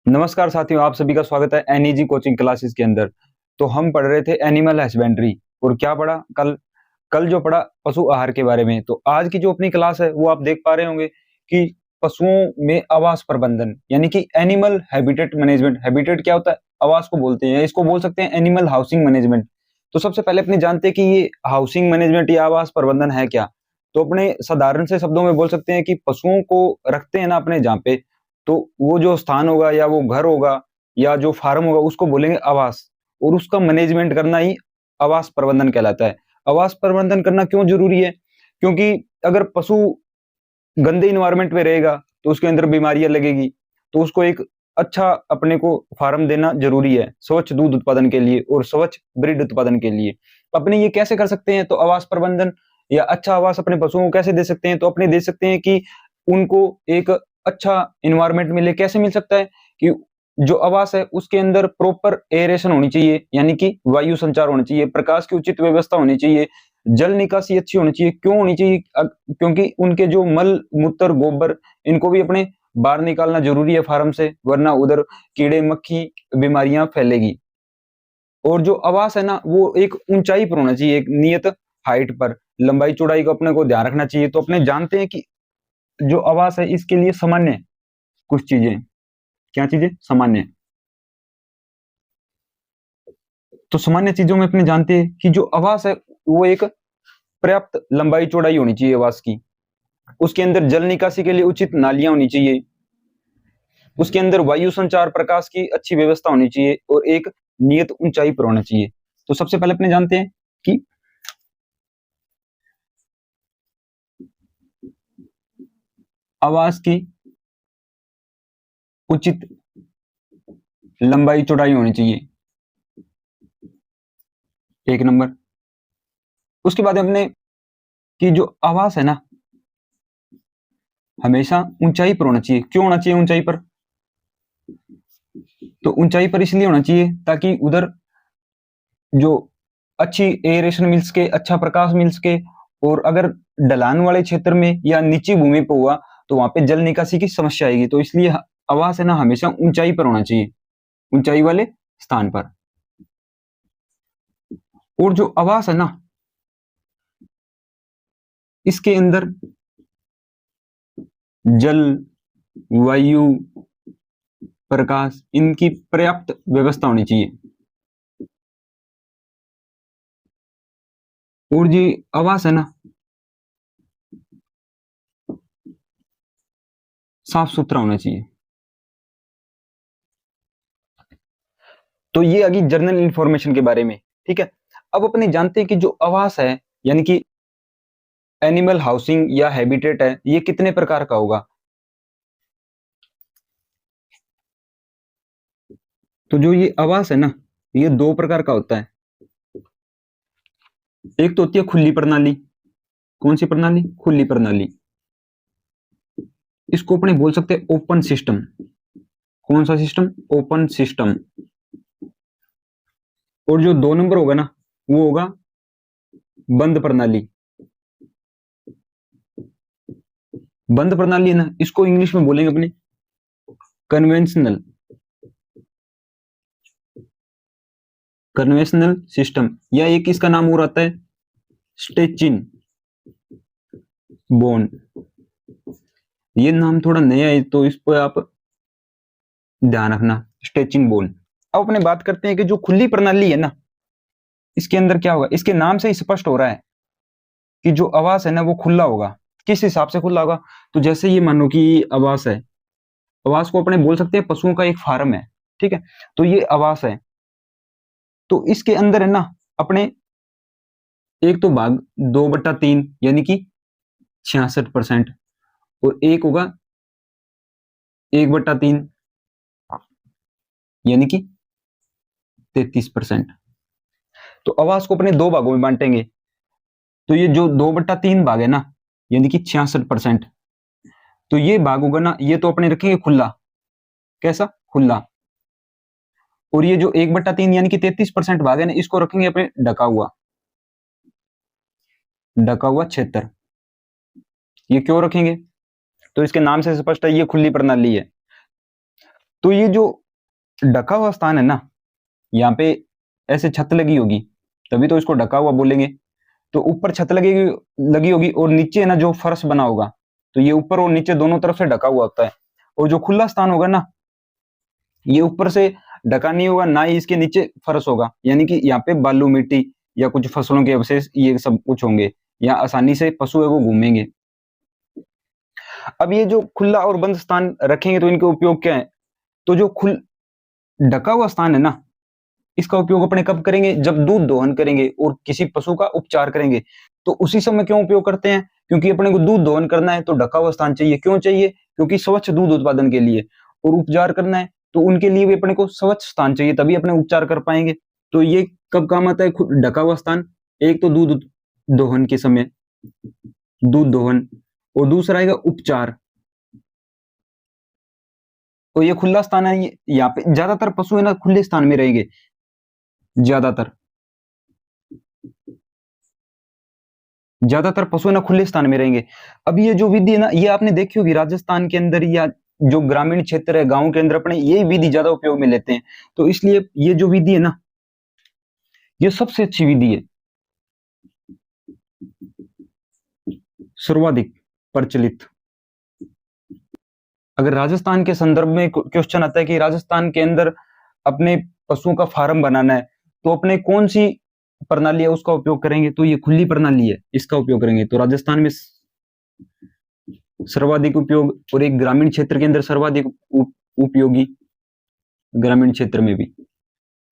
नमस्कार साथियों, आप सभी का स्वागत है एनईजी कोचिंग क्लासेस के अंदर। तो हम पढ़ रहे थे एनिमल हस्बेंड्री और क्या पढ़ा कल कल जो पढ़ा पशु आहार के बारे में। तो आज की जो अपनी क्लास है वो आप देख पा रहे होंगे कि पशुओं में आवास प्रबंधन यानी कि एनिमल हैबिटेट मैनेजमेंट। हैबिटेट क्या होता है? आवास को बोलते हैं, इसको बोल सकते हैं एनिमल हाउसिंग मैनेजमेंट। तो सबसे पहले अपने जानते हैं कि ये हाउसिंग मैनेजमेंट या आवास प्रबंधन है क्या। तो अपने साधारण से शब्दों में बोल सकते हैं कि पशुओं को रखते हैं ना अपने जहाँ पे, तो वो जो स्थान होगा या वो घर होगा या जो फार्म होगा उसको बोलेंगे आवास, और उसका मैनेजमेंट करना ही आवास प्रबंधन कहलाता है। आवास प्रबंधन करना क्यों जरूरी है? क्योंकि अगर पशु गंदे इन्वायरमेंट में रहेगा तो उसके अंदर बीमारियां लगेगी। तो उसको एक अच्छा अपने को फार्म देना जरूरी है स्वच्छ दूध उत्पादन के लिए और स्वच्छ ब्रीड उत्पादन के लिए। अपने ये कैसे कर सकते हैं? तो आवास प्रबंधन या अच्छा आवास अपने पशुओं को कैसे दे सकते हैं? तो अपने दे सकते हैं कि उनको एक अच्छा इन्वायरमेंट मिले। कैसे मिल सकता है? कि जो आवास है उसके अंदर प्रॉपर एयरेशन होनी चाहिए, यानी कि वायु संचार होना चाहिए, प्रकाश की उचित व्यवस्था होनी चाहिए, जल निकासी अच्छी होनी चाहिए। क्यों होनी चाहिए? क्योंकि उनके जो मल मूत्र गोबर इनको भी अपने बाहर निकालना जरूरी है फार्म से, वरना उधर कीड़े मक्खी बीमारियां फैलेगी। और जो आवास है ना वो एक ऊंचाई पर होना चाहिए, एक नियत हाइट पर। लंबाई चौड़ाई को अपने को ध्यान रखना चाहिए। तो अपने जानते हैं कि जो आवास है इसके लिए सामान्य कुछ चीजें, क्या चीजें सामान्य। तो सामान्य चीजों में अपने जानते हैं कि जो आवास है वो एक पर्याप्त लंबाई चौड़ाई होनी चाहिए आवास की। उसके अंदर जल निकासी के लिए उचित नालियां होनी चाहिए। उसके अंदर वायु संचार प्रकाश की अच्छी व्यवस्था होनी चाहिए और एक नियत ऊंचाई पर होना चाहिए। तो सबसे पहले अपने जानते हैं कि आवास की उचित लंबाई चौड़ाई होनी चाहिए, एक नंबर। उसके बाद हमने कि जो आवास है ना हमेशा ऊंचाई पर होना चाहिए। क्यों होना चाहिए ऊंचाई पर? तो ऊंचाई पर इसलिए होना चाहिए ताकि उधर जो अच्छी एयरेशन मिल सके, अच्छा प्रकाश मिल सके। और अगर ढलान वाले क्षेत्र में या नीची भूमि पर हुआ तो वहां पे जल निकासी की समस्या आएगी। तो इसलिए आवास है ना हमेशा ऊंचाई पर होना चाहिए, ऊंचाई वाले स्थान पर। और जो आवास है ना इसके अंदर जल वायु प्रकाश इनकी पर्याप्त व्यवस्था होनी चाहिए। और जी आवास है ना साफ सुथरा होना चाहिए। तो ये अभी जनरल इंफॉर्मेशन के बारे में, ठीक है। अब अपने जानते हैं कि जो आवास है यानी कि एनिमल हाउसिंग या हैबिटेट है ये कितने प्रकार का होगा। तो जो ये आवास है ना ये दो प्रकार का होता है। एक तो होती है खुली प्रणाली। कौन सी प्रणाली? खुली प्रणाली। इसको अपने बोल सकते हैं ओपन सिस्टम। कौन सा सिस्टम? Open system. और जो दो नंबर होगा ना वो होगा बंद प्रणाली। बंद प्रणाली है ना इसको इंग्लिश में बोलेंगे अपने कन्वेंशनल, कन्वेंशनल सिस्टम। या एक इसका नाम और आता है स्टेचिन बोन। ये नाम थोड़ा नया है तो इस पर आप ध्यान रखना, स्ट्रेचिंग बोन। अब अपने बात करते हैं कि जो खुली प्रणाली है ना इसके अंदर क्या होगा। इसके नाम से ही स्पष्ट हो रहा है कि जो आवास है ना वो खुला होगा। किस हिसाब से खुला होगा? तो जैसे ये मानो कि आवास है, आवास को अपने बोल सकते हैं पशुओं का एक फार्म है, ठीक है। तो ये आवास है तो इसके अंदर है ना अपने एक तो भाग 2/3 यानी कि 66%, और एक होगा 1/3 यानी कि 33%। तो आवास को अपने दो भागों में बांटेंगे। तो ये जो 2/3 भाग है ना यानी कि 66%, तो ये भाग होगा ना ये तो अपने रखेंगे खुला। कैसा? खुला। और ये जो 1/3 यानी कि 33% भाग है ना इसको रखेंगे अपने ढका हुआ, ढका हुआ क्षेत्र। ये क्यों रखेंगे? तो इसके नाम से स्पष्ट है ये खुली प्रणाली है। तो ये जो ढका हुआ स्थान है ना, यहाँ पे ऐसे छत लगी होगी, तभी तो इसको ढका हुआ बोलेंगे। तो ऊपर छत लगी होगी और नीचे ना जो फर्श बना होगा, तो ये ऊपर और नीचे दोनों तरफ से ढका हुआ होता है। और जो खुला स्थान होगा ना, ये ऊपर से ढका नहीं होगा, ना ही इसके नीचे फर्श होगा, यानी कि यहाँ पे बालू मिट्टी या कुछ फसलों के अवशेष ये सब कुछ होंगे, यहाँ आसानी से पशु है वो घूमेंगे। अब ये जो खुला और बंद स्थान रखेंगे तो इनके उपयोग क्या है? तो जो ढका हुआ स्थान है ना, इसका उपयोग अपने कब करेंगे? जब दूध दोहन करेंगे और किसी पशु का उपचार करेंगे। तो उसी समय क्यों उपयोग करते हैं? क्योंकि अपने को दूध दोहन करना है तो ढका हुआ स्थान चाहिए। क्यों चाहिए? क्योंकि स्वच्छ दूध उत्पादन के लिए। और उपचार करना है तो उनके लिए भी अपने को स्वच्छ स्थान चाहिए, तभी अपने उपचार कर पाएंगे। तो ये कब काम आता है ढका हुआ स्थान? एक तो दूध दोहन के समय, दूध दोहन, और दूसरा आएगा उपचार। तो ये खुला स्थान है, यहाँ पे ज्यादातर पशु है ना खुले स्थान में रहेंगे, ज्यादातर पशु है ना खुले स्थान में रहेंगे। अब ये जो विधि है ना, ये आपने देखी होगी राजस्थान के अंदर या जो ग्रामीण क्षेत्र है गांव के अंदर अपने ये विधि ज्यादा उपयोग में लेते हैं। तो इसलिए ये जो विधि है ना, ये सबसे अच्छी विधि है, सर्वाधिक प्रचलित। अगर राजस्थान के संदर्भ में क्वेश्चन आता है कि राजस्थान के अंदर अपने पशुओं का फार्म बनाना है, तो अपने कौन सी प्रणाली है उसका उपयोग करेंगे? तो ये खुली प्रणाली है, इसका उपयोग करेंगे। तो राजस्थान में सर्वाधिक उपयोग, और एक ग्रामीण क्षेत्र के अंदर सर्वाधिक उपयोगी, ग्रामीण क्षेत्र में भी।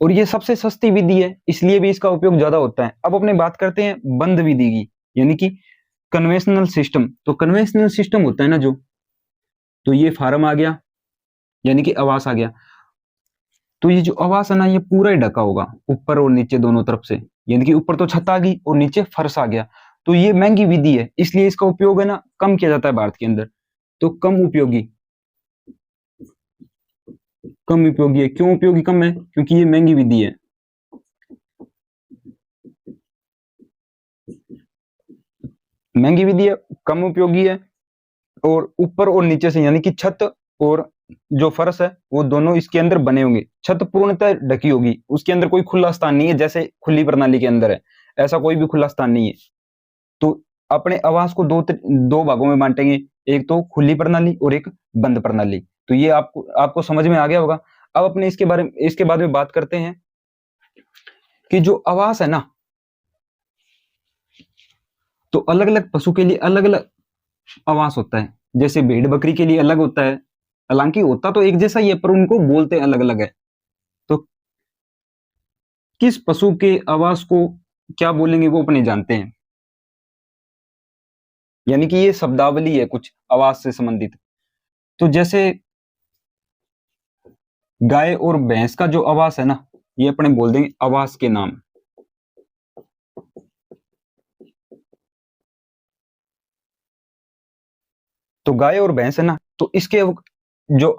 और ये सबसे सस्ती विधि है, इसलिए भी इसका उपयोग ज्यादा होता है। अब अपने बात करते हैं बंद विधि की, यानी कि कन्वेंशनल सिस्टम। तो कन्वेंशनल सिस्टम होता है ना जो, तो ये फार्म आ गया, यानी कि आवास आ गया। तो ये जो आवास है ना, ये पूरा ही ढका होगा ऊपर और नीचे दोनों तरफ से, यानी कि ऊपर तो छत आ गई और नीचे फर्श आ गया। तो ये महंगी विधि है, इसलिए इसका उपयोग है ना कम किया जाता है भारत के अंदर। तो कम उपयोगी है। क्यों उपयोगी कम है? क्योंकि ये महंगी विधि है, महंगी विधि है, कम उपयोगी है। और ऊपर और नीचे से, यानी कि छत और जो फर्श है वो दोनों इसके अंदर बने होंगे। छत पूर्णतः ढकी होगी, उसके अंदर कोई खुला स्थान नहीं है, जैसे खुली प्रणाली के अंदर है ऐसा कोई भी खुला स्थान नहीं है। तो अपने आवास को दो भागों में बांटेंगे, एक तो खुली प्रणाली और एक बंद प्रणाली। तो ये आपको समझ में आ गया होगा। अब अपने इसके बाद में बात करते हैं कि जो आवास है ना, तो अलग अलग पशु के लिए अलग अलग आवास होता है। जैसे भेड़ बकरी के लिए अलग होता है, हालांकि होता तो एक जैसा ही है पर उनको बोलते अलग अलग है। तो किस पशु के आवास को क्या बोलेंगे वो अपने जानते हैं, यानी कि ये शब्दावली है कुछ आवास से संबंधित। तो जैसे गाय और भैंस का जो आवास है ना, ये अपने बोल देंगे आवास के नाम। तो गाय और भैंस है ना, तो इसके जो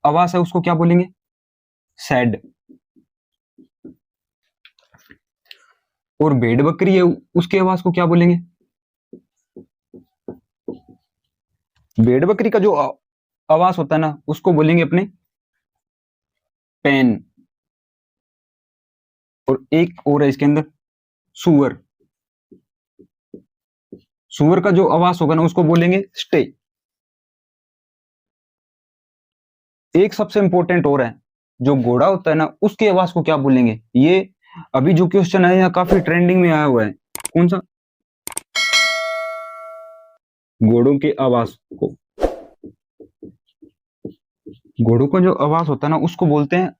आवास है उसको क्या बोलेंगे? शेड। और भेड़ बकरी है उसके आवास को क्या बोलेंगे? भेड़ बकरी का जो आवास होता है ना, उसको बोलेंगे अपने पेन। और एक और है इसके अंदर, सुअर। सुअर का जो आवास होगा ना उसको बोलेंगे स्टे। एक सबसे इंपॉर्टेंट और है, जो घोड़ा होता है ना उसके आवास को क्या बोलेंगे? ये अभी जो क्वेश्चन है यहाँ काफी ट्रेंडिंग में आया हुआ है। कौन सा? घोड़ों के आवास को, घोड़ों का जो आवास होता है ना उसको बोलते हैं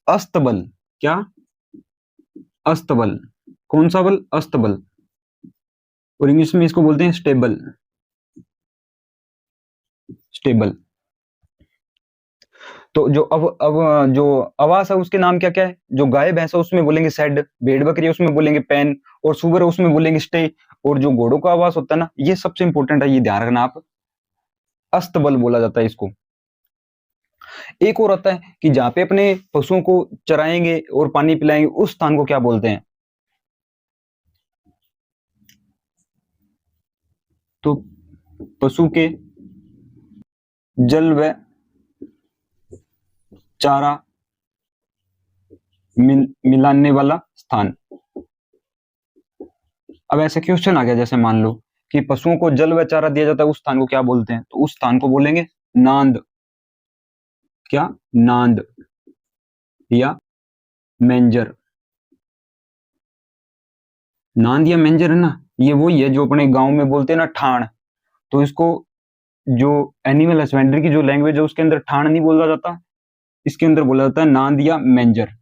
अस्तबल। क्या? अस्तबल। कौन सा बल? अस्तबल। और इंग्लिश में इसको बोलते हैं स्टेबल। स्टेबल। तो अब जो आवास है उसके नाम क्या क्या है? जो गाय भैंस है उसमें बोलेंगे सेड, भेड़ बकरी है उसमें बोलेंगे पेन, और सुअर है उसमें बोलेंगे स्टे। और जो घोड़ों का आवास होता है ना, ये सबसे इंपॉर्टेंट है, ये ध्यान रखना आप, अस्तबल बोला जाता है इसको। एक और आता है कि जहां पे अपने पशुओं को चराएंगे और पानी पिलाएंगे उस स्थान को क्या बोलते हैं? तो पशु के जल व चारा मिलाने वाला स्थान। अब ऐसे क्वेश्चन आ गया, जैसे मान लो कि पशुओं को जल व चारा दिया जाता है, उस स्थान को क्या बोलते हैं? तो उस स्थान को बोलेंगे नांद। क्या? नांद या मेंजर। नांद या मेंजर है ना, ये वही है जो अपने गांव में बोलते हैं ना ठाण। तो इसको जो एनिमल हस्बेंड्री की जो लैंग्वेज है उसके अंदर ठाण नहीं बोला जाता, इसके अंदर बोला जाता है नांद या मेंजर।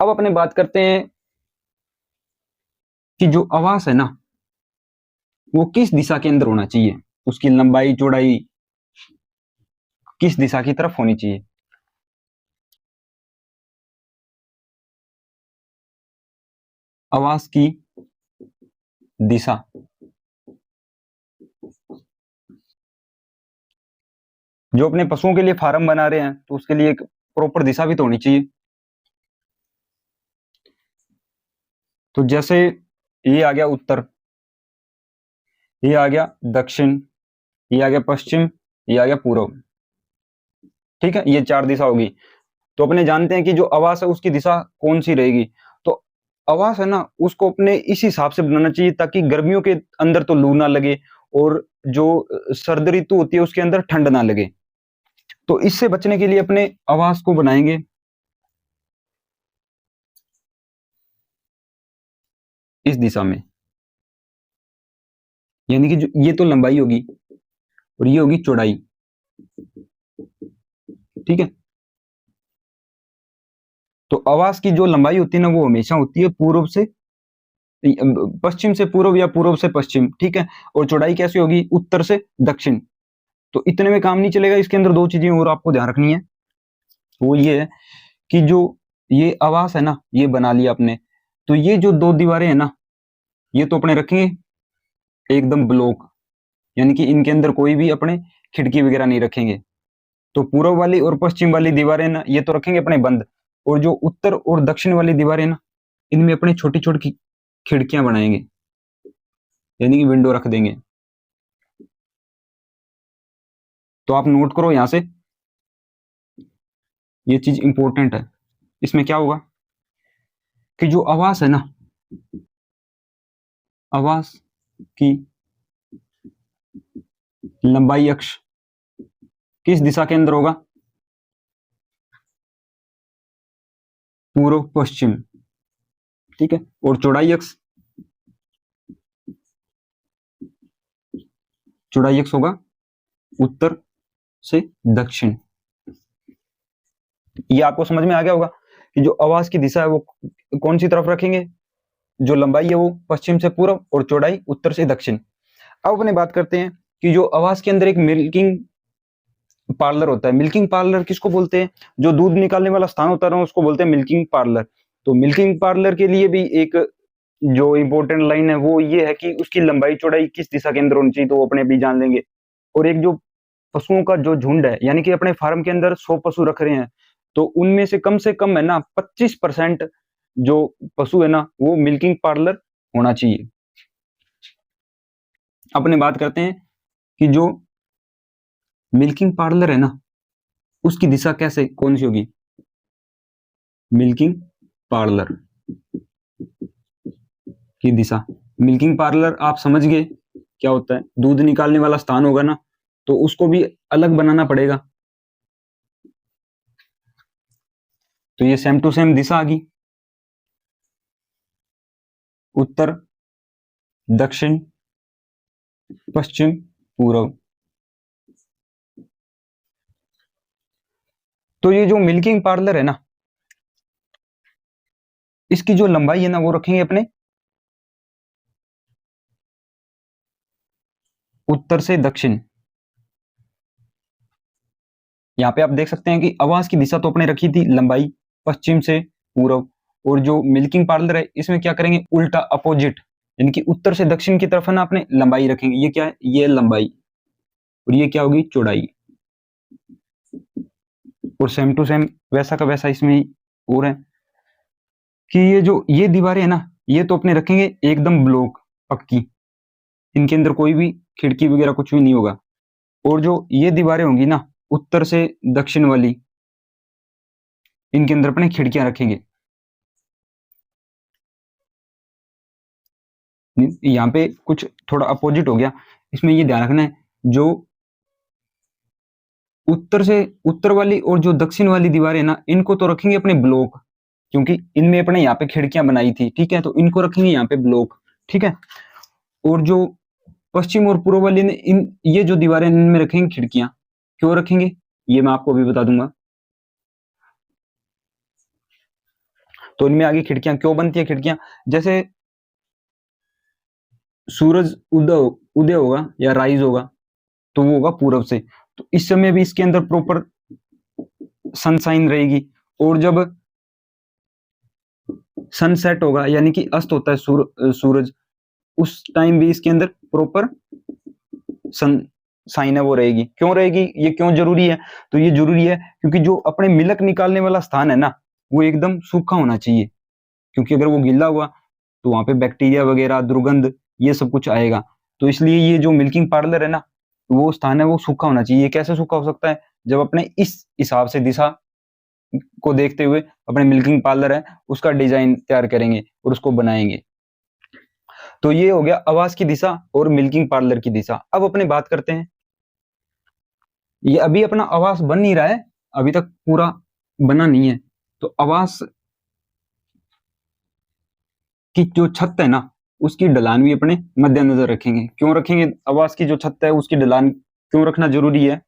अब अपने बात करते हैं कि जो आवास है ना वो किस दिशा के अंदर होना चाहिए, उसकी लंबाई चौड़ाई किस दिशा की तरफ होनी चाहिए। आवास की दिशा, जो अपने पशुओं के लिए फार्म बना रहे हैं तो उसके लिए एक प्रॉपर दिशा भी तो होनी चाहिए। तो जैसे ये आ गया उत्तर, ये आ गया दक्षिण, ये आ गया पश्चिम, ये आ गया पूर्व। ठीक है, ये चार दिशा होगी। तो अपने जानते हैं कि जो आवास है उसकी दिशा कौन सी रहेगी। तो आवास है ना उसको अपने इस हिसाब से बनाना चाहिए ताकि गर्मियों के अंदर तो लू ना लगे और जो सर्द ऋतु होती है उसके अंदर ठंड ना लगे। तो इससे बचने के लिए अपने आवास को बनाएंगे इस दिशा में, यानी कि जो ये तो लंबाई होगी और ये होगी चौड़ाई। ठीक है, तो आवास की जो लंबाई होती है ना वो हमेशा होती है पूर्व से पश्चिम से पूर्व या पूर्व से पश्चिम। ठीक है, और चौड़ाई कैसी होगी? उत्तर से दक्षिण। तो इतने में काम नहीं चलेगा, इसके अंदर दो चीजें और आपको ध्यान रखनी है। वो ये है कि जो ये आवास है ना ये बना लिया आपने, तो ये जो दो दीवारें हैं ना ये तो अपने रखेंगे एकदम ब्लॉक, यानी कि इनके अंदर कोई भी अपने खिड़की वगैरह नहीं रखेंगे। तो पूर्व वाली और पश्चिम वाली दीवारें ना ये तो रखेंगे अपने बंद, और जो उत्तर और दक्षिण वाली दीवारें ना इनमें अपने छोटी छोटी खिड़कियां बनाएंगे, यानी कि विंडो रख देंगे। तो आप नोट करो यहां से, ये चीज इंपॉर्टेंट है। इसमें क्या होगा कि जो आवास है ना, आवास की लंबाई अक्ष किस दिशा के अंदर होगा? पूर्व पश्चिम। ठीक है, और चौड़ाई अक्ष, चौड़ाई अक्ष होगा उत्तर से दक्षिण। ये आपको समझ में आ गया होगा कि जो आवास की दिशा है वो कौन सी तरफ रखेंगे, जो लंबाई है वो पश्चिम से पूर्व और चौड़ाई उत्तर से दक्षिण। अब अपने बात करते हैं कि जो आवास के अंदर एक मिल्किंग पार्लर होता है। मिल्किंग पार्लर किसको बोलते हैं? जो दूध निकालने वाला स्थान होता है ना उसको बोलते हैं मिल्किंग पार्लर। तो मिल्किंग पार्लर के लिए भी एक जो इंपॉर्टेंट लाइन है वो ये है कि उसकी लंबाई चौड़ाई किस दिशा के अंदर होनी चाहिए, तो वो अपने भी जान लेंगे। और एक जो पशुओं का जो झुंड है, यानी कि अपने फार्म के अंदर 100 पशु रख रहे हैं, तो उनमें से कम है ना 25% जो पशु है ना वो मिल्किंग पार्लर होना चाहिए। अपने बात करते हैं कि जो मिल्किंग पार्लर है ना उसकी दिशा कैसे कौन सी होगी? मिल्किंग पार्लर की दिशा, मिल्किंग पार्लर आप समझ गए क्या होता है? दूध निकालने वाला स्थान होगा ना तो उसको भी अलग बनाना पड़ेगा। तो ये सेम टू सेम दिशा आ गई, उत्तर दक्षिण पश्चिम पूर्व। तो ये जो मिल्किंग पार्लर है ना इसकी जो लंबाई है ना वो रखेंगे अपने उत्तर से दक्षिण। यहाँ पे आप देख सकते हैं कि आवास की दिशा तो अपने रखी थी लंबाई पश्चिम से पूर्व, और जो मिल्किंग पार्लर है इसमें क्या करेंगे उल्टा अपोजिट, यानी कि उत्तर से दक्षिण की तरफ है ना अपने लंबाई रखेंगे। ये क्या है? ये लंबाई, और ये क्या होगी? चौड़ाई। और सेम टू सेम वैसा का वैसा इसमें और है कि ये जो ये दीवारें है ना ये तो अपने रखेंगे एकदम ब्लॉक पक्की, इनके अंदर कोई भी खिड़की वगैरह कुछ भी नहीं होगा। और जो ये दीवारें होंगी ना उत्तर से दक्षिण वाली, इनके अंदर अपने खिड़कियां रखेंगे। यहाँ पे कुछ थोड़ा अपोजिट हो गया, इसमें ये ध्यान रखना है, जो उत्तर वाली और जो दक्षिण वाली दीवारें ना, इनको तो रखेंगे अपने ब्लॉक, क्योंकि इनमें अपने यहाँ पे खिड़कियां बनाई थी, ठीक है, तो इनको रखेंगे यहाँ पे ब्लॉक, ठीक है। और जो पश्चिम और पूर्व वाली ने ये जो दीवारें इनमें रखेंगे खिड़कियां, क्यों रखेंगे ये मैं आपको अभी बता दूंगा। तो इनमें आगे खिड़कियां क्यों बनती है, खिड़कियां जैसे सूरज उदय होगा या राइज होगा तो वो होगा पूरब से, तो इस समय भी इसके अंदर प्रॉपर सनशाइन रहेगी। और जब सनसेट होगा यानी कि अस्त होता है सूरज, उस टाइम भी इसके अंदर प्रॉपर सनशाइन है वो रहेगी। क्यों रहेगी, ये क्यों जरूरी है, तो ये जरूरी है क्योंकि जो अपने मिल्क निकालने वाला स्थान है ना, वो एकदम सूखा होना चाहिए, क्योंकि अगर वो गीला हुआ तो वहां पे बैक्टीरिया वगैरह, दुर्गंध, ये सब कुछ आएगा। तो इसलिए ये जो मिल्किंग पार्लर है ना, वो स्थान है वो सूखा होना चाहिए। ये कैसे सूखा हो सकता है, जब अपने इस हिसाब से दिशा को देखते हुए अपने मिल्किंग पार्लर है उसका डिजाइन तैयार करेंगे और उसको बनाएंगे। तो ये हो गया आवास की दिशा और मिल्किंग पार्लर की दिशा। अब अपने बात करते हैं, ये अभी अपना आवास बन नहीं रहा है, अभी तक पूरा बना नहीं है, तो आवास की जो छत है ना, उसकी ढलान भी अपने मद्देनजर रखेंगे। क्यों रखेंगे, आवास की जो छत है उसकी ढलान क्यों रखना जरूरी है,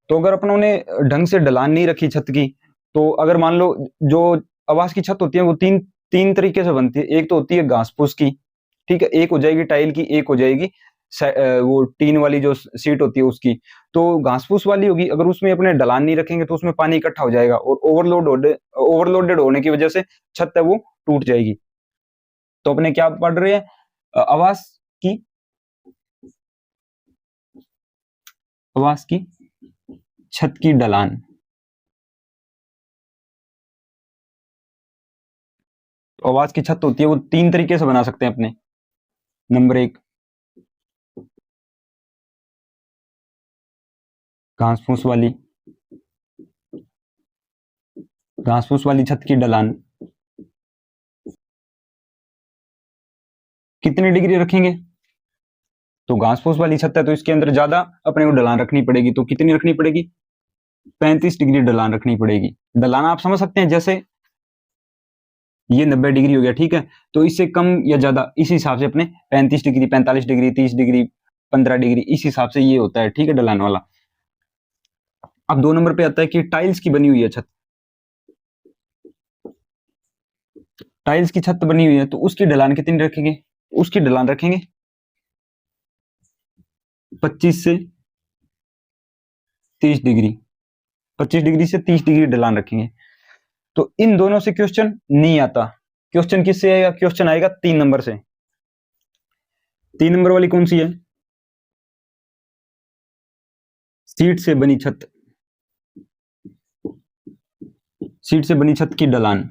तो अगर अपनों ने ढंग से ढलान नहीं रखी छत की, तो अगर मान लो जो आवास की छत होती है वो तीन तीन तरीके से बनती है। एक तो होती है घास फूस की, ठीक है, एक हो जाएगी टाइल की, एक हो जाएगी वो टीन वाली जो सीट होती है उसकी। तो घास फूस वाली होगी, अगर उसमें अपने ढलान नहीं रखेंगे तो उसमें पानी इकट्ठा हो जाएगा और ओवरलोडेड होने की वजह से छत है वो टूट जाएगी। तो अपने क्या पढ़ रहे हैं, आवास की छत की ढलान। तो आवास की छत होती है वो तीन तरीके से बना सकते हैं अपने। नंबर एक, घास फूस वाली छत की ढलान कितनी डिग्री रखेंगे, तो घास फूस वाली छत है तो इसके अंदर ज्यादा अपने को ढलान रखनी पड़ेगी। तो कितनी रखनी पड़ेगी, 35 डिग्री ढलान रखनी पड़ेगी। ढलान आप समझ सकते हैं, जैसे ये 90 डिग्री हो गया, ठीक है, तो इससे कम या ज्यादा इस हिसाब से अपने 35 डिग्री, 45 डिग्री, 30 डिग्री, 15 डिग्री, इस हिसाब से ये होता है, ठीक है, ढलान वाला। अब 2 नंबर पे आता है कि टाइल्स की बनी हुई है छत। टाइल्स की छत बनी हुई है तो उसकी ढलान कितनी रखेंगे, उसकी ढलान रखेंगे 25 से 30 डिग्री, 25 डिग्री से 30 डिग्री ढलान रखेंगे। तो इन दोनों से क्वेश्चन नहीं आता। क्वेश्चन किससे आएगा, क्वेश्चन आएगा 3 नंबर से। 3 नंबर वाली कौन सी है, सीट से बनी छत, सीट से बनी छत की ढलान।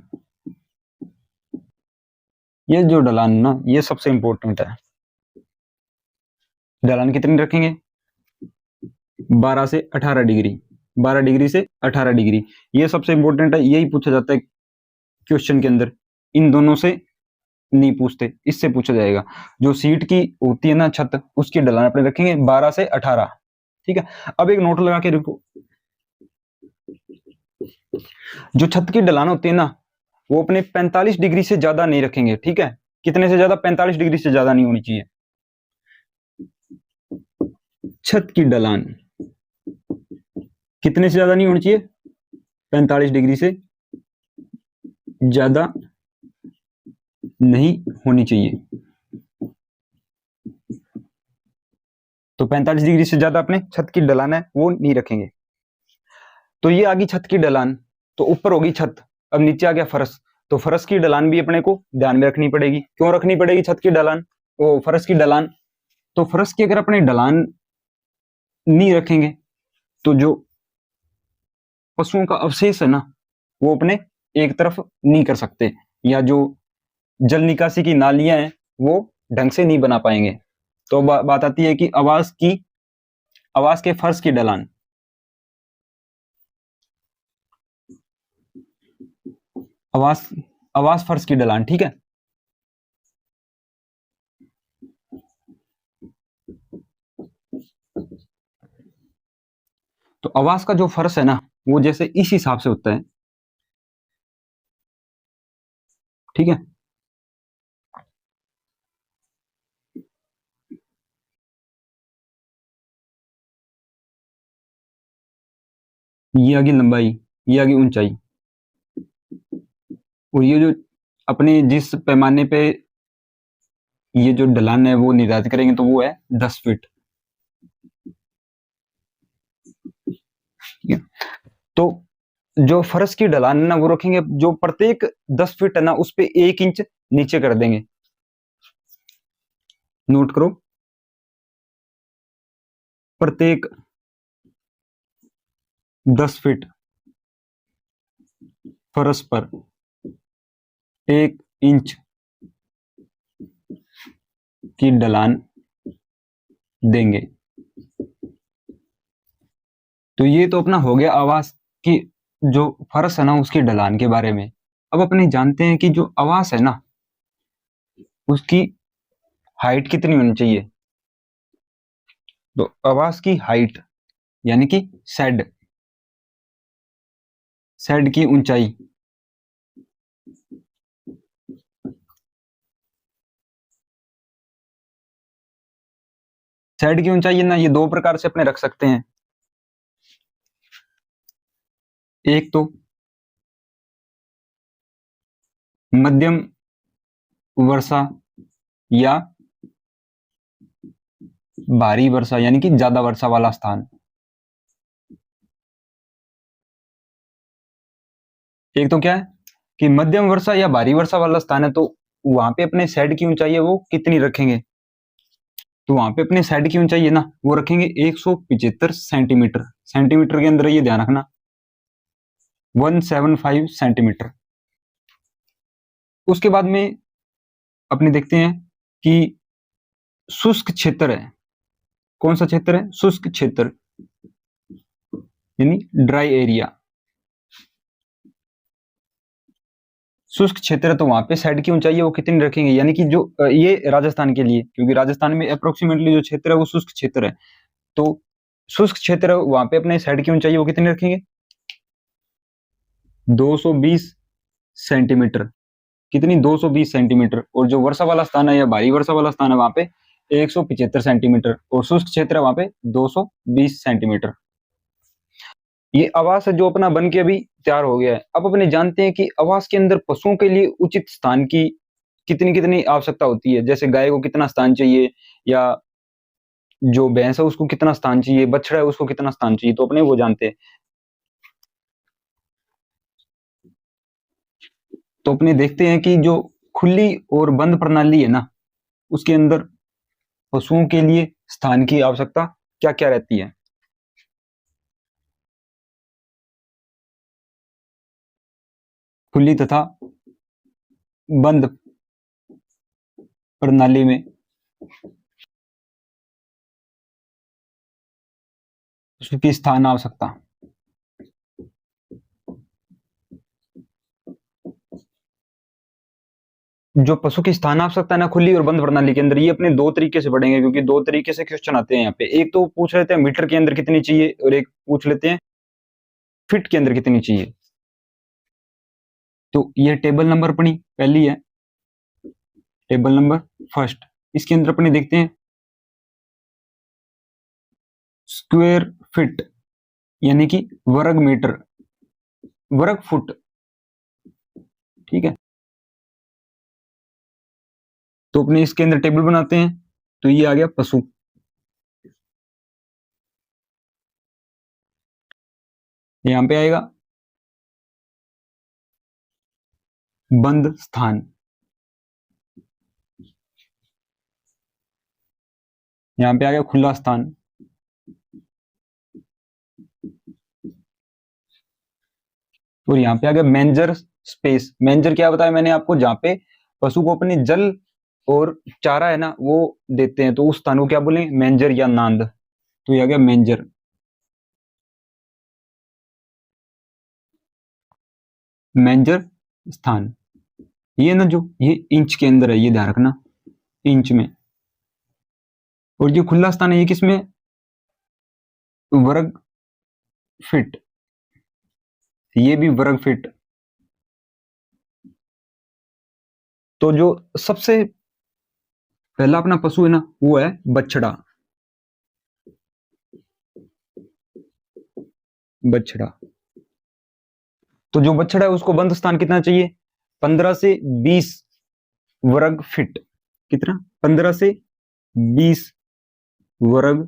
ये जो ढलान ना, ये सबसे इंपॉर्टेंट है। ढलान कितनी रखेंगे, 12 से 18 डिग्री, 12 डिग्री से 18 डिग्री, ये सबसे इंपॉर्टेंट है, यही पूछा जाता है क्वेश्चन के अंदर। इन दोनों से नहीं पूछते, इससे पूछा जाएगा। जो सीट की होती है ना छत, उसकी ढलान अपने रखेंगे 12 से 18, ठीक है। अब एक नोट लगा के रखो, जो छत की ढलान होती है ना, वो अपने 45 डिग्री से ज्यादा नहीं रखेंगे, ठीक है। कितने से ज्यादा, 45 डिग्री से ज्यादा नहीं होनी चाहिए छत की ढलान, कितने से ज्यादा नहीं होनी चाहिए, 45 डिग्री से ज्यादा नहीं होनी चाहिए। तो 45 डिग्री से ज्यादा अपने छत की ढलान है वो नहीं रखेंगे। तो ये आ गई छत की ढलान, तो ऊपर होगी छत। अब नीचे आ गया फर्श, तो फर्श की ढलान भी अपने को ध्यान में रखनी पड़ेगी। क्यों रखनी पड़ेगी छत की ढलान, वो फर्श की ढलान, तो फर्श की अगर अपने ढलान नहीं रखेंगे तो जो पशुओं का अवशेष है ना, वो अपने एक तरफ नहीं कर सकते, या जो जल निकासी की नालियां हैं वो ढंग से नहीं बना पाएंगे। तो बात आती है कि आवास के फर्श की ढलान, आवास आवास फर्श की ढलान, ठीक है। तो आवास का जो फर्श है ना, वो जैसे इस हिसाब से होता है, ठीक है। ये आ गई लंबाई, ये आ गई ऊंचाई, और ये जो अपने जिस पैमाने पे ये जो ढलान है वो निर्धारित करेंगे तो वो है 10 फीट, ठीक है। तो जो फर्श की ढलान है ना वो रखेंगे, जो प्रत्येक 10 फीट है ना उस पे 1 इंच नीचे कर देंगे। नोट करो, प्रत्येक 10 फीट फर्श पर 1 इंच की ढलान देंगे। तो ये तो अपना हो गया आवास की जो फर्श है ना उसकी ढलान के बारे में। अब अपने जानते हैं कि जो आवास है ना उसकी हाइट कितनी होनी चाहिए। तो आवास की हाइट यानी कि शेड, शेड की ऊंचाई, शेड की ऊंचाई ना ये दो प्रकार से अपने रख सकते हैं। एक तो मध्यम वर्षा या भारी वर्षा यानी कि ज्यादा वर्षा वाला स्थान। एक तो क्या है कि मध्यम वर्षा या भारी वर्षा वाला स्थान है, तो वहां पे अपने शेड की ऊंचाई है वो कितनी रखेंगे। तो वहां पे अपने शेड की ऊंचाई है ना वो रखेंगे 175 सेंटीमीटर। सेंटीमीटर के अंदर ये ध्यान रखना, 175 सेंटीमीटर। उसके बाद में अपने देखते हैं कि शुष्क क्षेत्र है। कौन सा क्षेत्र है? शुष्क क्षेत्र यानी ड्राई एरिया। शुष्क क्षेत्र है तो वहां पे साइड की ऊंचाई है वो कितनी रखेंगे, यानी कि जो ये राजस्थान के लिए, क्योंकि राजस्थान में अप्रोक्सीमेटली जो क्षेत्र है वो शुष्क क्षेत्र है। तो शुष्क क्षेत्र वहां पे अपने साइड की ऊंचाई वो कितनी रखेंगे? 220 सेंटीमीटर। कितनी? 220 सेंटीमीटर। और जो वर्षा वाला स्थान है या भारी वर्षा वाला स्थान है वहां पे 175 सेंटीमीटर, और शुष्क क्षेत्र है वहां पे 220 सेंटीमीटर। ये आवास है जो अपना बन के अभी तैयार हो गया है। अब अपने जानते हैं कि आवास के अंदर पशुओं के लिए उचित स्थान की कितनी कितनी आवश्यकता होती है। जैसे गाय को कितना स्थान चाहिए, या जो भैंस है उसको कितना स्थान चाहिए, बछड़ा है उसको कितना स्थान चाहिए, तो अपने वो जानते हैं। तो अपने देखते हैं कि जो खुली और बंद प्रणाली है ना उसके अंदर पशुओं के लिए स्थान की आवश्यकता क्या क्या रहती है। खुली तथा बंद प्रणाली में पशु की स्थान आवश्यकता। जो पशु की स्थान आवश्यकता है ना खुली और बंद प्रणाली के अंदर, ये अपने दो तरीके से पढ़ेंगे, क्योंकि दो तरीके से क्वेश्चन आते हैं यहाँ पे। एक तो पूछ लेते हैं मीटर के अंदर कितनी चाहिए, और एक पूछ लेते हैं फीट के अंदर कितनी चाहिए। तो ये टेबल नंबर अपनी पहली है, टेबल नंबर फर्स्ट। इसके अंदर अपने देखते हैं स्क्वायर फीट यानी कि वर्ग मीटर, वर्ग फुट, ठीक है। तो अपने इसके अंदर टेबल बनाते हैं। तो ये आ गया पशु, यहां पे आएगा बंद स्थान, यहां पे आ गया खुला स्थान, और यहाँ पे आ गया मेंजर स्पेस। मेंजर क्या बताया मैंने आपको? जहाँ पे पशु को अपने जल और चारा है ना वो देते हैं, तो उस स्थान को क्या बोलेंगे? मेंजर या नांद। तो ये आ गया मेंजर। मेंजर स्थान, ये ना जो ये इंच के अंदर है, ये ध्यान रखना, इंच में। और जो खुला स्थान है ये किस में, वर्ग फीट, ये भी वर्ग फीट। तो जो सबसे पहला अपना पशु है ना वो है बछड़ा। बछड़ा, तो जो बछड़ा है उसको बंद स्थान कितना चाहिए, 15 से 20 वर्ग फीट। कितना, 15 से 20 वर्ग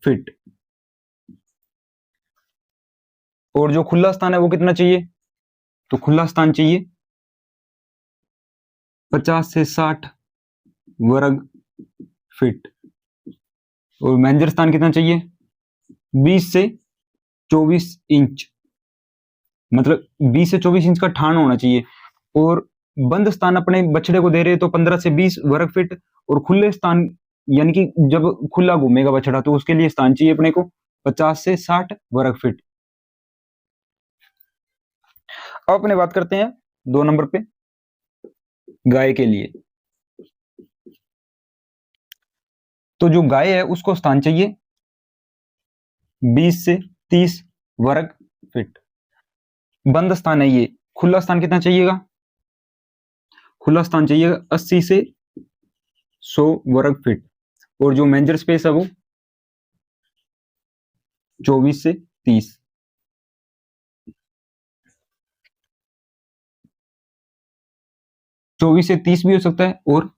फीट। और जो खुला स्थान है वो कितना चाहिए, तो खुला स्थान चाहिए 50 से 60 वर्ग फीट। और मेंजर स्थान कितना चाहिए, 20 से 24 इंच, मतलब 20 से 24 इंच का ठान होना चाहिए। और बंद स्थान अपने बछड़े को दे रहे हैं तो 15 से 20 वर्ग फीट। और खुले स्थान यानी कि जब खुला घूमेगा बछड़ा तो उसके लिए स्थान चाहिए अपने को 50 से 60 वर्ग फीट। अब अपने बात करते हैं 2 नंबर पे, गाय के लिए। तो जो गाय है उसको स्थान चाहिए 20 से 30 वर्ग फीट। बंद स्थान है ये, खुला स्थान कितना चाहिएगा, खुला स्थान चाहिएगा 80 से 100 वर्ग फीट। और जो मेंजर स्पेस है वो 24 से 30। 24 से 30 भी हो सकता है और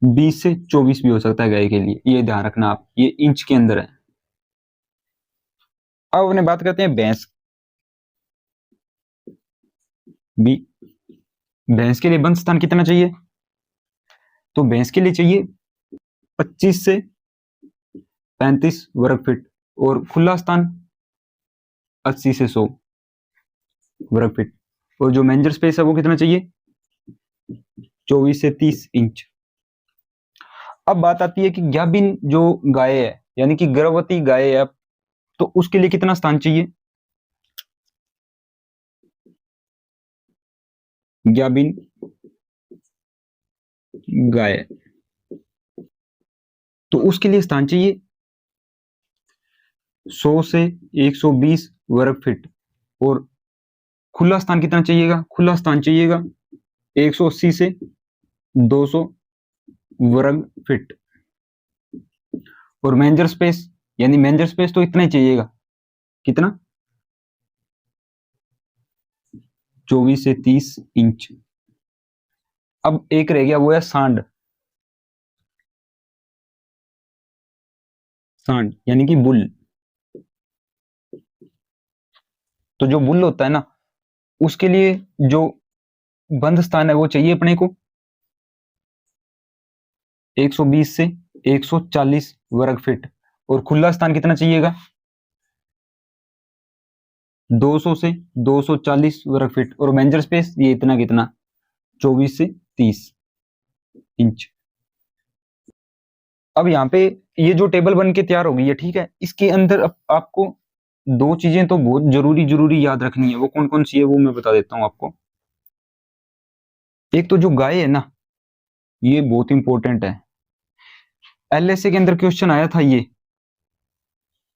20 से 24 भी हो सकता है गाय के लिए, ये ध्यान रखना आप, ये इंच के अंदर है। अब अपने बात करते हैं भैंस भी। भैंस के लिए बंद स्थान कितना चाहिए, तो भैंस के लिए चाहिए 25 से 35 वर्ग फीट। और खुला स्थान 80 से 100 वर्ग फीट। और जो मेंजर स्पेस है वो कितना चाहिए, 24 से 30 इंच। अब बात आती है कि गाभिन जो गाय है यानी कि गर्भवती गाय है, तो उसके लिए कितना स्थान चाहिए, गाभिन गाय, तो उसके लिए स्थान चाहिए 100 से 120 वर्ग फीट। और खुला स्थान कितना चाहिएगा, खुला स्थान चाहिएगा 180 से 200 वर्ग फीट। और मेंजर स्पेस, यानी मेंजर स्पेस तो इतना ही चाहिएगा, कितना, 24 से 30 इंच। अब एक रह गया वो है सांड। सांड यानी कि बुल। तो जो बुल होता है ना उसके लिए जो बंद स्थान है वो चाहिए अपने को 120 से 140 वर्ग फीट। और खुला स्थान कितना चाहिएगा, 200 से 240 वर्ग फीट। और मेंजर स्पेस ये इतना कितना, 24 से 30 इंच। अब यहाँ पे ये जो टेबल बन के तैयार हो गई है, ठीक है, इसके अंदर आपको 2 चीजें तो बहुत जरूरी जरूरी याद रखनी है। वो कौन कौन सी है वो मैं बता देता हूँ आपको। एक तो जो गाय है ना ये बहुत इंपॉर्टेंट है, एलएसए के अंदर क्वेश्चन आया था ये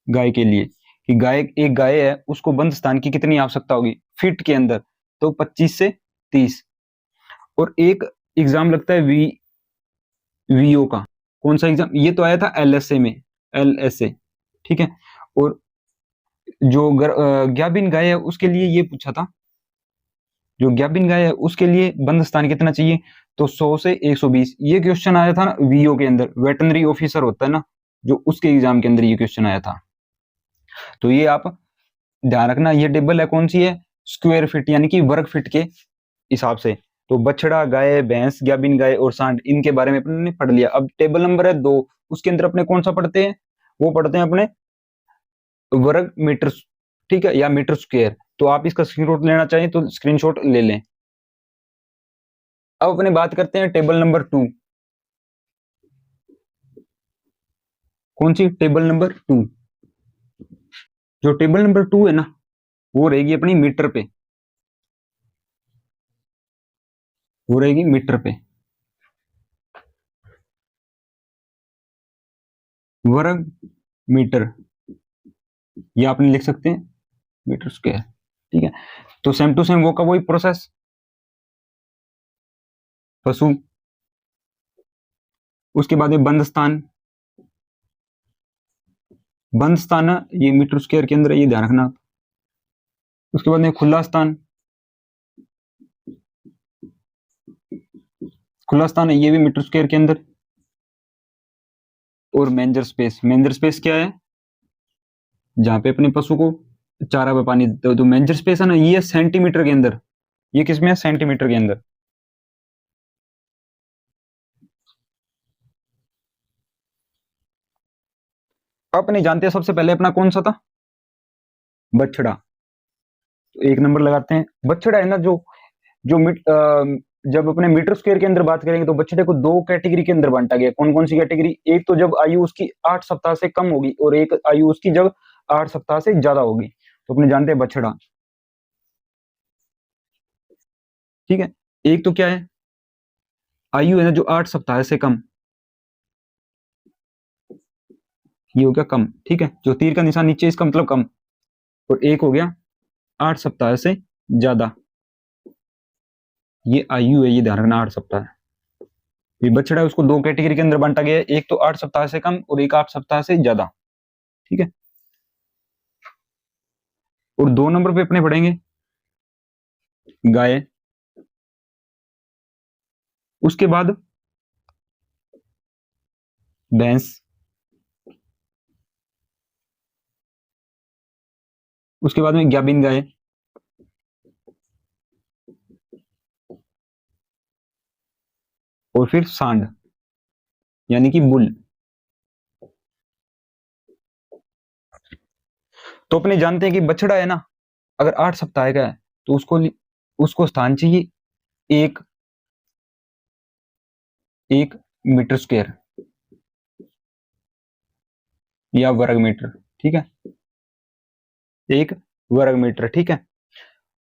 गाय के लिए, कि गाय, एक गाय है उसको बंद स्थान की कितनी आवश्यकता होगी फीट के अंदर, तो 25 से 30। और एक एग्जाम लगता है वीओ का, कौन सा एग्जाम, ये तो आया था एलएसए में, एलएसए, ठीक है। और जो गाभिन गाय है उसके लिए ये पूछा था, जो गाभिन गाय है उसके लिए बंद स्थान कितना चाहिए, तो 100 से 120। ये क्वेश्चन आया था ना वीओ के अंदर, वेटनरी ऑफिसर होता है ना जो, उसके एग्जाम के अंदर ये क्वेश्चन आया था। तो ये आप ध्यान रखना, ये टेबल है कौन सी है, स्क्वायर फीट यानी कि वर्ग फीट के हिसाब से। तो बछड़ा, गाय, भैंस, गाभिन गाय और सांड, इनके बारे में अपने पढ़ लिया। अब टेबल नंबर है 2, उसके अंदर अपने कौन सा पढ़ते हैं, वो पढ़ते हैं अपने वर्ग मीटर, ठीक है, या मीटर स्क्वायर। तो आप इसका स्क्रीनशॉट लेना चाहें तो स्क्रीनशॉट ले लें। अब अपने बात करते हैं टेबल नंबर 2। कौन सी, टेबल नंबर 2। जो टेबल नंबर 2 है ना वो रहेगी अपनी मीटर पे। वो रहेगी मीटर पे, वर्ग मीटर, ये आपने लिख सकते हैं मीटर स्क्वायर। ठीक है, तो सेम टू सेम वो का वही प्रोसेस, पशु, उसके बाद में बंद स्थान, बंद स्थान है ये मीटर स्क्वायर के अंदर है, ये ध्यान रखना आप। उसके बाद में खुला स्थान, खुला स्थान है ये भी मीटर स्क्वायर के अंदर। और मेंजर स्पेस, मेंजर स्पेस क्या है, जहां पे अपने पशु को चारा व पानी देते हो, तो मेंजर स्पेस है ना ये सेंटीमीटर के अंदर, ये किसमें है, सेंटीमीटर के अंदर। अपने जानते हैं सबसे पहले अपना कौन सा था, बछड़ा, तो एक नंबर लगाते हैं। बछड़ा है ना जो जो जब अपने मीटर स्क्वायर के अंदर बात करेंगे तो बछड़े को दो कैटेगरी के अंदर बांटा गया। कौन कौन सी कैटेगरी, एक तो जब आयु उसकी 8 सप्ताह से कम होगी और एक आयु उसकी जब 8 सप्ताह से ज्यादा होगी, तो अपने जानते हैं बछड़ा। ठीक है, एक तो क्या है, आयु है ना जो 8 सप्ताह से कम, ये हो गया कम। ठीक है, जो तीर का निशान नीचे इसका मतलब कम, और एक हो गया 8 सप्ताह से ज्यादा, ये आयु है, ये ध्यान रखना 8 सप्ताह है। ये बछड़ा है उसको दो कैटेगरी के अंदर बांटा गया है, एक तो 8 सप्ताह से कम और एक 8 सप्ताह से ज्यादा। ठीक है, और 2 नंबर पे अपने पढ़ेंगे गाय, उसके बाद भैंस, उसके बाद में गाभिन गाय, और फिर सांड यानी कि बुल। तो अपने जानते हैं कि बछड़ा है ना अगर 8 सप्ताह का है तो उसको उसको स्थान चाहिए एक एक मीटर स्क्वायर या वर्ग मीटर। ठीक है, एक वर्ग मीटर। ठीक है,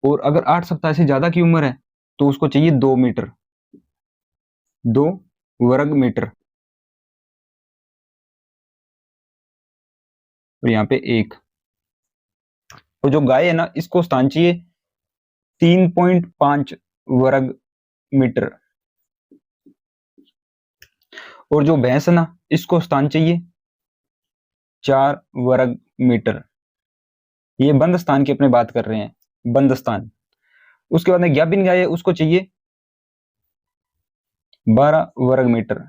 और अगर 8 सप्ताह से ज्यादा की उम्र है तो उसको चाहिए 2 मीटर, 2 वर्ग मीटर, और यहाँ पे एक। और जो गाय है ना इसको स्थान चाहिए 3.5 वर्ग मीटर, और जो भैंस है ना इसको स्थान चाहिए 4 वर्ग मीटर। ये बंद स्थान की अपने बात कर रहे हैं, बंद स्थान। उसके बाद में गाभिन गाय है उसको चाहिए 12 वर्ग मीटर,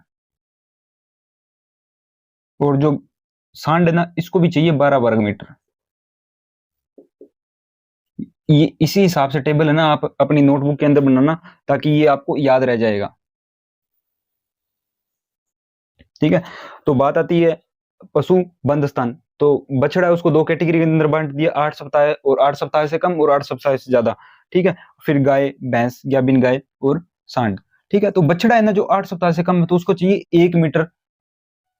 और जो सांड है ना इसको भी चाहिए 12 वर्ग मीटर। ये इसी हिसाब से टेबल है ना आप अपनी नोटबुक के अंदर बनाना ताकि ये आपको याद रह जाएगा। ठीक है, तो बात आती है पशु बंद स्थान, तो बछड़ा है उसको दो कैटेगरी के अंदर बांट दिया, 8 सप्ताह और 8 सप्ताह से कम और 8 सप्ताह से ज्यादा। ठीक है, फिर गाय, भैंस, गाभिन गाय और सांड। ठीक है, तो बछड़ा है ना जो 8 सप्ताह से कम है तो उसको चाहिए 1 मीटर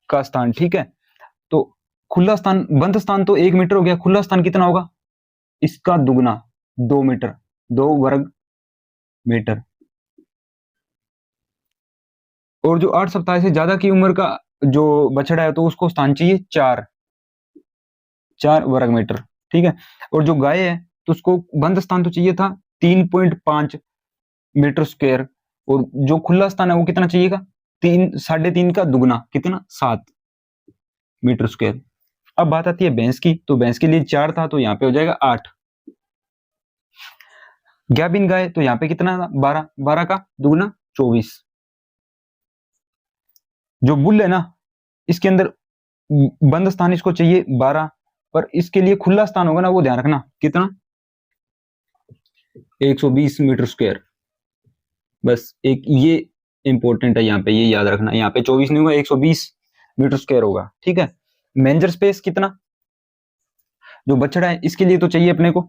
का स्थान। ठीक है, तो खुला स्थान, बंद स्थान तो 1 मीटर हो गया, खुला स्थान कितना होगा, इसका दुगना, 2 मीटर, 2 वर्ग मीटर। और जो 8 सप्ताह से ज्यादा की उम्र का जो बछड़ा है तो उसको स्थान चाहिए 4 वर्ग मीटर। ठीक है, और जो गाय है तो उसको बंद स्थान तो चाहिए था 3.5 मीटर स्क्वायर, और जो खुला स्थान है वो कितना चाहिएगा, 3.5 का दुगना, कितना, 7 मीटर स्क्वायर। अब बात आती है भैंस की, तो भैंस के लिए 4 था तो यहाँ पे हो जाएगा 8। गाभिन गाय तो यहाँ पे कितना था, 12, 12 का दुगना 24। जो बुल है ना इसके अंदर बंद स्थान इसको चाहिए 12, पर इसके लिए खुला स्थान होगा ना वो ध्यान रखना कितना, 120 मीटर स्क्वायर। बस एक ये इंपॉर्टेंट है, यहाँ पे ये याद रखना, यहाँ पे 24 नहीं होगा, 120 मीटर स्क्वायर होगा। ठीक है, मेंजर स्पेस कितना, जो बछड़ा है इसके लिए तो चाहिए अपने को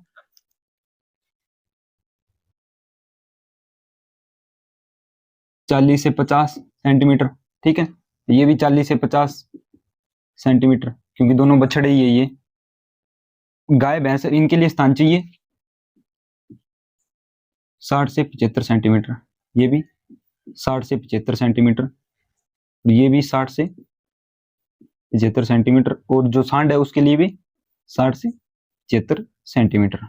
40 से 50 सेंटीमीटर। ठीक है, ये भी 40 से 50 सेंटीमीटर, क्योंकि दोनों बछड़े ही है ये। गाय भैंस इनके लिए स्थान चाहिए 60 से 75 सेंटीमीटर। ये भी 60 से 75 सेंटीमीटर, ये भी 60 से 75 सेंटीमीटर, और जो सांड है उसके लिए भी 60 से 75 सेंटीमीटर।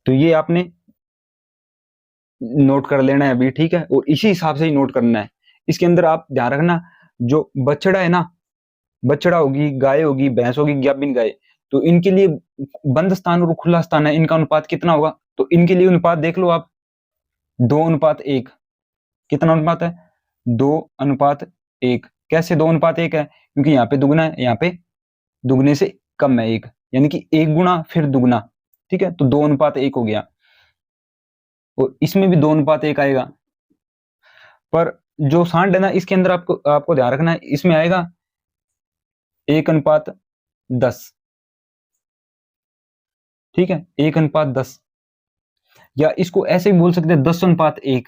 तो ये आपने नोट कर लेना है अभी, ठीक है, और इसी हिसाब से ही नोट करना है। इसके अंदर आप ध्यान रखना, जो बछड़ा है ना, बछड़ा होगी, गाय होगी, भैंस होगी, गाभिन गाय, तो इनके लिए बंद स्थान और खुला स्थान है, इनका अनुपात कितना होगा? तो इनके लिए अनुपात देख लो आप, 2:1। कितना अनुपात है? 2:1। कैसे 2:1 है? क्योंकि यहाँ पे दुगना है, यहाँ पे दुगने से कम है 1, यानी कि 1 गुना फिर दुगना, ठीक है, तो 2:1 हो गया। और इसमें भी 2:1 आएगा। पर जो सांड है ना, इसके अंदर आपको ध्यान रखना है, इसमें आएगा 1:10, ठीक है, 1:10, या इसको ऐसे भी बोल सकते हैं 10:1।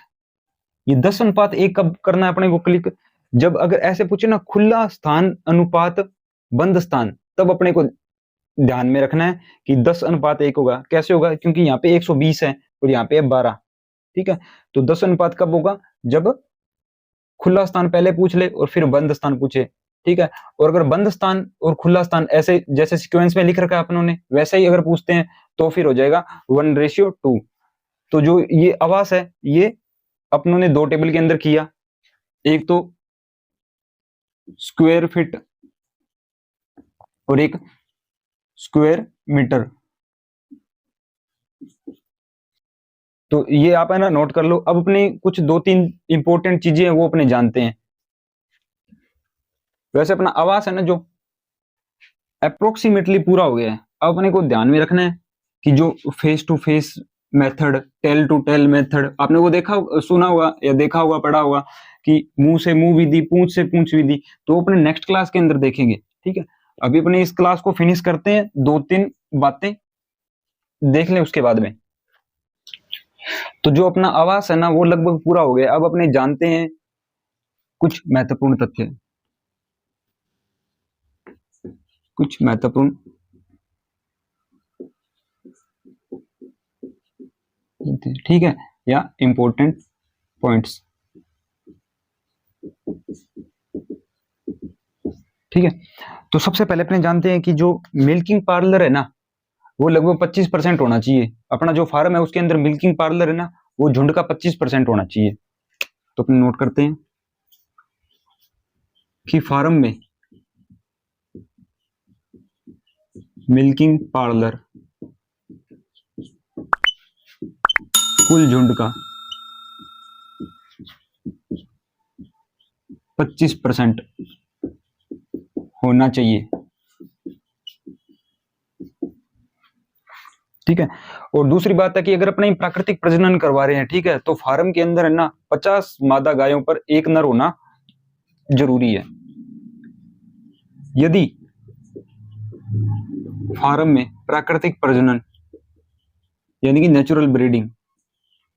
ये 10:1 कब करना है अपने को क्लिक? जब अगर ऐसे पूछे ना, खुला स्थान अनुपात बंद स्थान, तब अपने को ध्यान में रखना है कि 10:1 होगा। कैसे होगा? क्योंकि यहाँ पे 120 है और यहाँ पे 12, ठीक है, तो 10 कब होगा? जब खुला स्थान पहले पूछ ले और फिर बंद स्थान पूछे, ठीक है। और अगर बंद स्थान और खुला स्थान ऐसे जैसे सीक्वेंस में लिख रखा है अपनों ने, वैसे ही अगर पूछते हैं तो फिर हो जाएगा 1:2। तो जो ये आवास है, ये अपनों ने 2 टेबल के अंदर किया, एक तो स्क्वायर फीट और एक स्क्वायर मीटर। तो ये आप है ना नोट कर लो। अब अपने कुछ 2-3 इंपॉर्टेंट चीजें हैं वो अपने जानते हैं। वैसे अपना आवास है ना जो अप्रोक्सीमेटली पूरा हो गया है। अब अपने को ध्यान में रखना है कि जो face to face method, tail to tail method, आपने वो देखा, सुना होगा या देखा होगा, पढ़ा होगा कि मुंह से मुंह विधि, पूंछ से पूंछ विधि, तो अपने नेक्स्ट क्लास के अंदर देखेंगे, ठीक है। अभी अपने इस क्लास को फिनिश करते हैं, 2-3 बातें देख लें उसके बाद में। तो जो अपना आवास है ना वो लगभग पूरा हो गया। अब अपने जानते हैं कुछ महत्वपूर्ण तथ्य, कुछ महत्वपूर्ण, ठीक है, या इंपॉर्टेंट पॉइंट्स, ठीक है। तो सबसे पहले अपने जानते हैं कि जो मिल्किंग पार्लर है ना वो लगभग 25% होना चाहिए। अपना जो फार्म है उसके अंदर मिल्किंग पार्लर है ना वो झुंड का 25% होना चाहिए। तो अपने नोट करते हैं कि फार्म में मिल्किंग पार्लर कुल झुंड का 25% होना चाहिए, ठीक है। और दूसरी बात है कि अगर अपने प्राकृतिक प्रजनन करवा रहे हैं, ठीक है, तो फार्म के अंदर है ना 50 मादा गायों पर 1 नर होना जरूरी है। यदि फार्म में प्राकृतिक प्रजनन यानी कि नेचुरल ब्रीडिंग,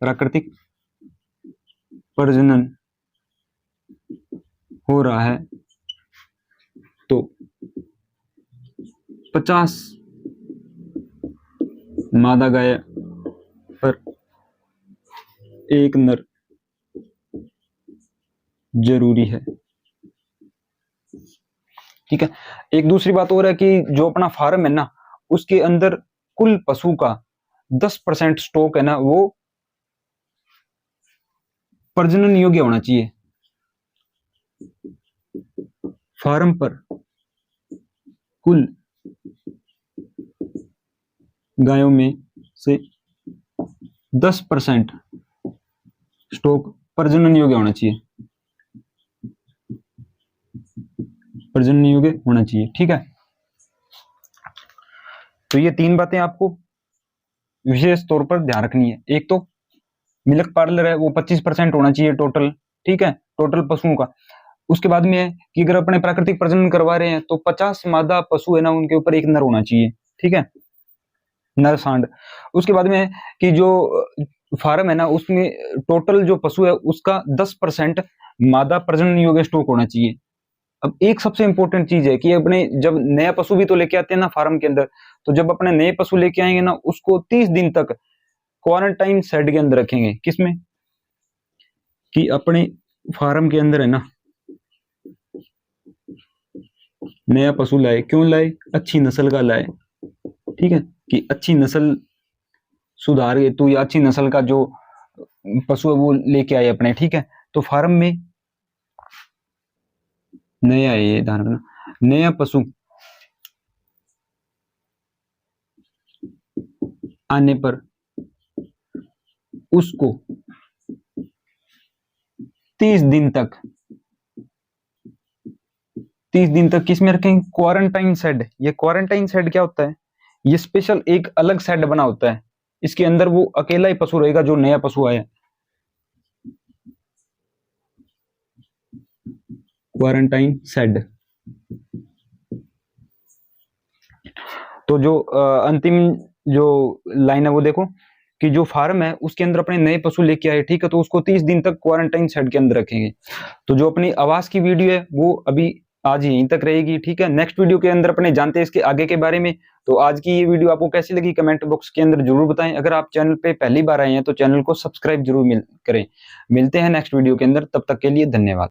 प्राकृतिक प्रजनन हो रहा है तो 50 मादा गाय पर 1 नर जरूरी है, ठीक है। एक दूसरी बात और है कि जो अपना फार्म है ना उसके अंदर कुल पशु का 10% स्टॉक है ना वो प्रजनन योग्य होना चाहिए। फार्म पर कुल गायों में से 10% स्टॉक प्रजनन योग्य होना चाहिए, प्रजनन योग्य होना चाहिए, ठीक है। तो ये 3 बातें आपको विशेष तौर पर ध्यान रखनी है। एक तो मिल्क पार्लर है वो 25% होना चाहिए टोटल, ठीक है, टोटल पशुओं का। उसके बाद में है कि अगर अपने प्राकृतिक प्रजनन करवा रहे हैं तो 50 मादा पशु है ना उनके ऊपर 1 नर होना चाहिए, ठीक है, नर सांड। उसके बाद में है कि जो फार्म है ना उसमें टोटल जो पशु है उसका 10% मादा प्रजनन योग्य स्टॉक होना चाहिए। अब एक सबसे इंपॉर्टेंट चीज है कि अपने जब नया पशु भी तो लेके आते हैं ना फार्म के अंदर, तो जब अपने नए पशु लेके आएंगे ना उसको 30 दिन तक क्वारंटाइन शेड के अंदर रखेंगे। किसमें? कि अपने फार्म के अंदर है ना नया पशु लाए, क्यों लाए? अच्छी नस्ल का लाए, ठीक है, कि अच्छी नस्ल सुधार हेतु या अच्छी नस्ल का जो पशु है वो लेके आए अपने, ठीक है। तो फार्म में नया है, ये ध्यान रखना, नया पशु आने पर उसको 30 दिन तक 30 दिन तक किस में रखेंगे? Quarantine shed. ये क्वारंटाइन शेड क्या होता है? ये स्पेशल एक अलग शेड बना होता है, इसके अंदर वो अकेला ही पशु रहेगा जो नया पशु आया। Quarantine shed. तो जो अंतिम जो लाइन है वो देखो कि जो फार्म है उसके अंदर अपने नए पशु लेके आए, ठीक है, तो उसको 30 दिन तक क्वारंटाइन शेड के अंदर रखेंगे। तो जो अपनी आवास की वीडियो है वो अभी आज यहीं तक रहेगी, ठीक है। नेक्स्ट वीडियो के अंदर अपने जानते हैं इसके आगे के बारे में। तो आज की ये वीडियो आपको कैसी लगी कमेंट बॉक्स के अंदर जरूर बताएं। अगर आप चैनल पे पहली बार आए हैं तो चैनल को सब्सक्राइब जरूर करें। मिलते हैं नेक्स्ट वीडियो के अंदर, तब तक के लिए धन्यवाद।